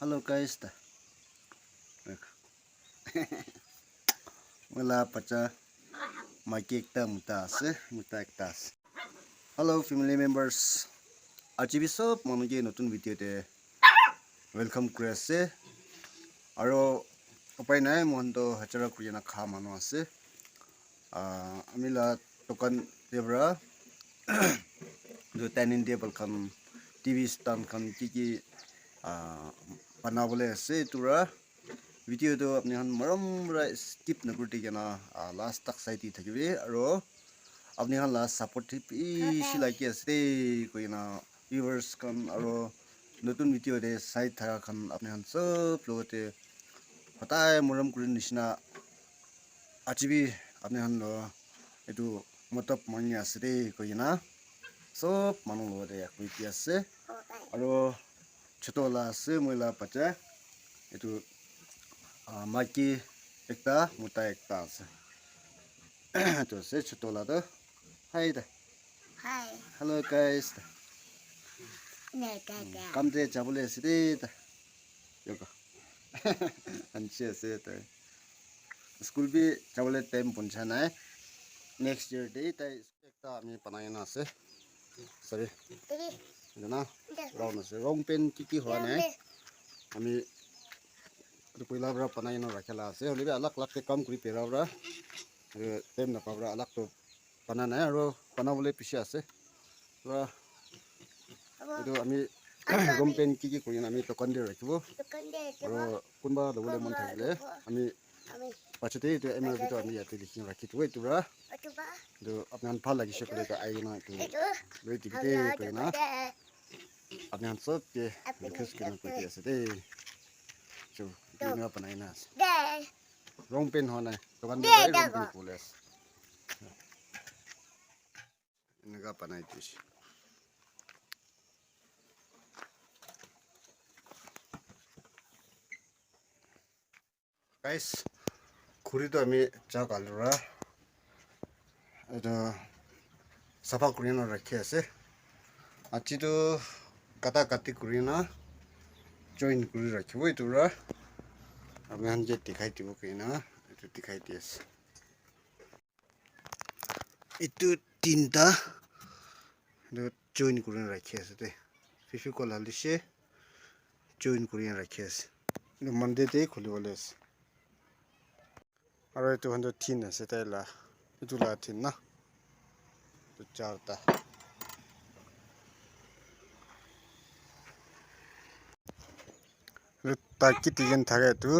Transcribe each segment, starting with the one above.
Hello guys. Wala pacha makikta mutas. Hello family members. Aji sab manuje notun video te welcome kuri ase. Aro upai nai mondo hachara kuri na kha manu ase. Amila tokan debra do dining table kan TV stand kan kiki banabole ase tura video to apni han maram ra skip na kurti kana last tak side thakibe aro apni han last supportive ishi like ase koina viewers kan aro notun video de side thara kan apni han sab lote patai maram kurin nishna achibi apni han etu motop manya ase koina sob manu lote yakui ase aro chotola ase moila pacha etu maki ekta muta ekta ase to se chotola to hi hello guys kamde jabule ase ta yoga anche ase ta school bi jabule time puncha na next year day ta ekta ami banayana ase sorry na round ase round pen kiki howa nai ami poila bra panai na rakhela ase holibe alak lak te kam kuri pera bra tem na pabra alak to panana aro panabole pishi ase bra edo ami round pen kiki kuri na ami to konde rakhibo aro kunba dobole mon thakile ami pachete to MRB to ami ate likhi rakhi to etu bra do apnan phal lagi shekle ka aina to loi tikite to na apnan sab ke khis ke na koti ase de jo dina panaina ase rong pen hona tokan de rong pen pules inaga panai tish guys khuri to ami cha kalura eto safa kurina rakhi ase achi to kata kati kurina join kuri rakhibo etura ami hanje dikhai dibo kina etu dikhai dias etu tinta do join kuri rakhi ase te fifi ko lalishe join kuri rakhi ase no monday te khulibole ase aro etu hando tin ase ta la etu la tin na to charta ताकि तिजन थागे तु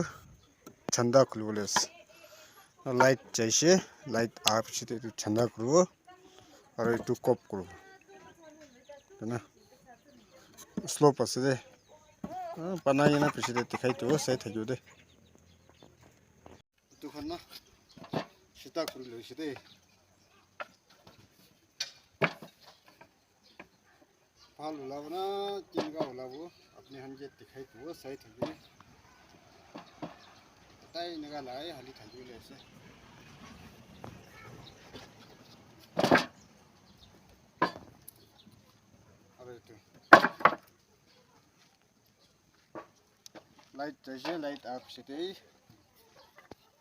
छंदा खुलबलेस light चाहिए light आप छिते तु छंदा खुलबो और तु cup खुलबो हैन slope असे दे बनाइना पिछे दिखाइ तो सही थजो दे तु खन्ना सीता खुलले छिते फाल लावना किंगा लावो अपने हंजे दिखाई तो सही थगी ताई नगा लाए हाली थगी लेसे अरे तो लाइट चाहिए लाइट आप से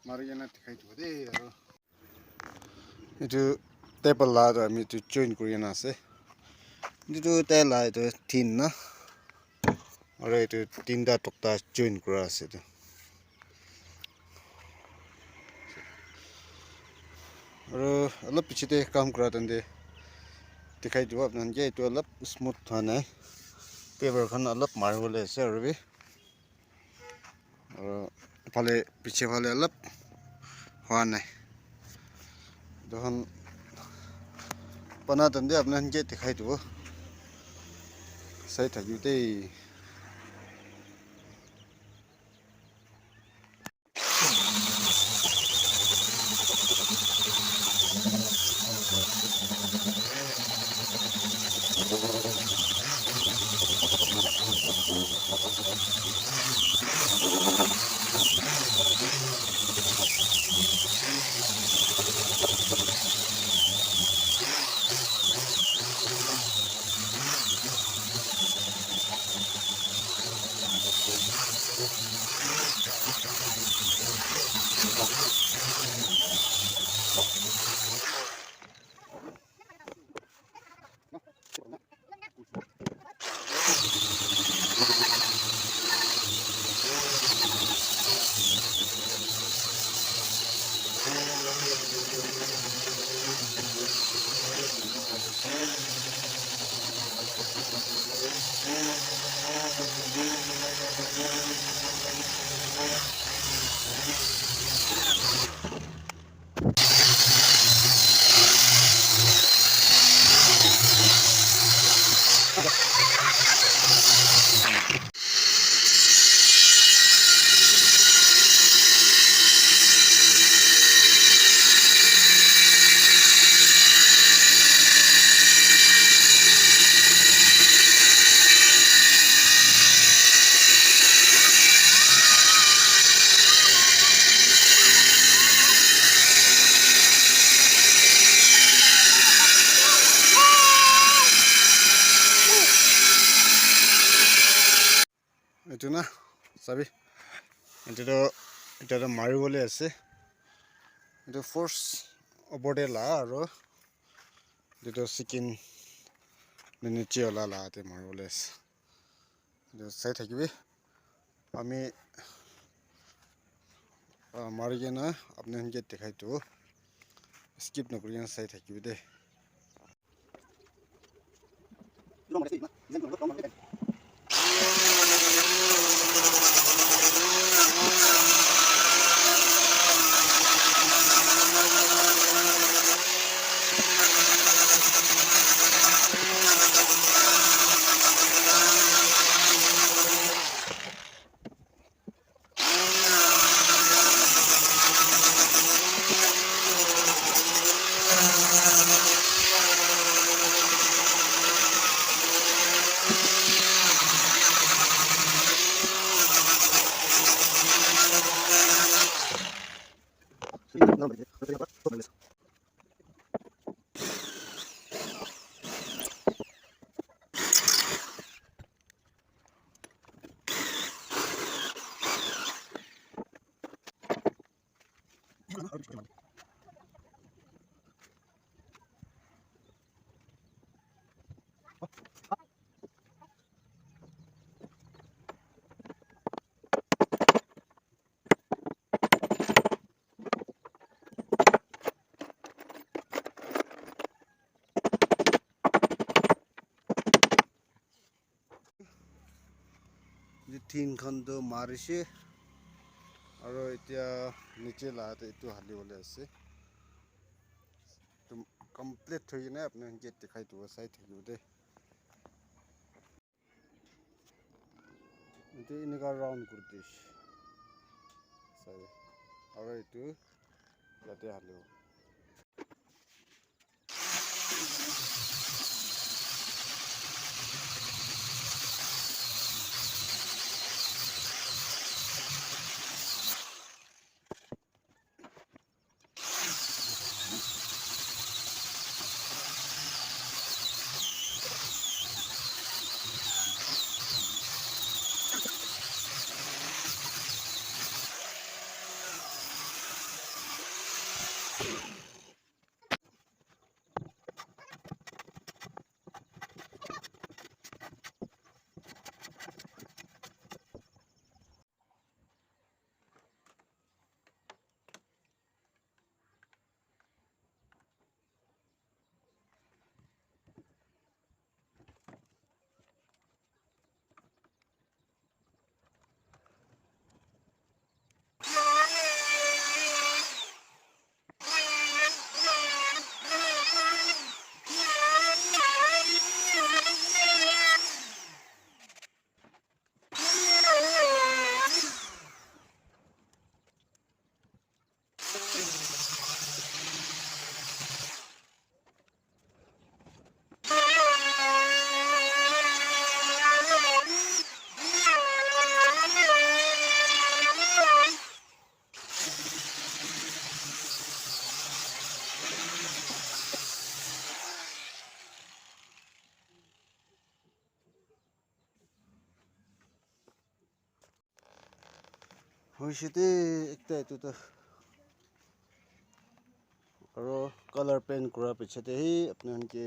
मारियाना दिखाई तो दे यार itu table la to ami to join kuriana ase itu tela itu tin na aro itu tinda tokta join kura ase to aro alap pichite kam kura tande dikhai diwa apnan je to alap smooth thana paper khan alap marwole ase aro bi aro phale piche phale alap howa nai dohan pana tande apnan je dikhai diwa sai thaju te এইটো না চাবি এটা মাৰিবলৈ আছে এইটো force ওপৰতে লা আৰু এইটো চিকেন নিচে লাতে মাৰিবলৈ আছে এইটো চাই থাকিবি আমি মাৰি কিনে আপোনালোকে দেখাইতো স্কিপ নকৰি কিনে চাই থাকিবি দে তিনখনটো মাৰিছে আৰু এতিয়া নিচে লাতে এইটো হালিবলৈ আছে কমপ্লিট হৈ কিনে আপোনালোকে দেখাই দিব চাই থাকিব দে এইটো এনেকুৱা ৰাউণ্ড কৰি দিছে চাই আৰু এইটো ইয়াতে হালিব হৈছেতে একটা এইটো আৰু কালাৰ পেইণ্ট কৰাৰ পিছতে আপোনালোকে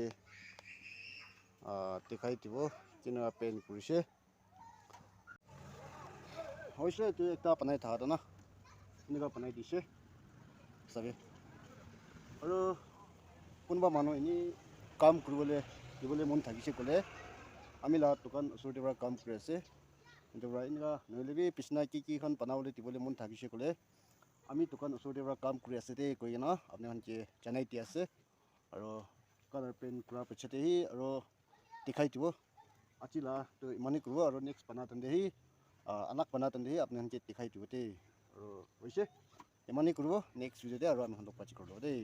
দেখাই দিব কেনেকুৱা পেইণ্ট কৰিছে হৈছে এইটো একটা বনাই থাকা না এনেকুৱা বনাই দিছে চাগে আৰু কোনোবা মানুহ এনেই কাম দিবলৈ মন থাকিছে ক'লে আমি দোকান ওচৰতে পৰা কাম কৰি আছে এনেকুৱা নহ'লে পিছনা কিখন বনাবলৈ দিবলৈ মন থাকিছে ক'লে আমি দোকান ওচৰতে পৰা কাম কৰি আছে দেই কৈ কিনে আপোনালোকে জনাই দি আছে আৰু কালাৰ পেইণ্ট কৰাৰ পিছতে আৰু দেখাই দিব আছিলা তো ইমানেই কৰিব আৰু নেক্সট বনাওঁতে আনাক বনাওঁতে আপোনালোকে দেখাই দিব দেই আৰু হৈছে ইমানেই কৰিব নেক্সট ভিডিঅ'তে আৰু আমি লগ পাই কৰিব দেই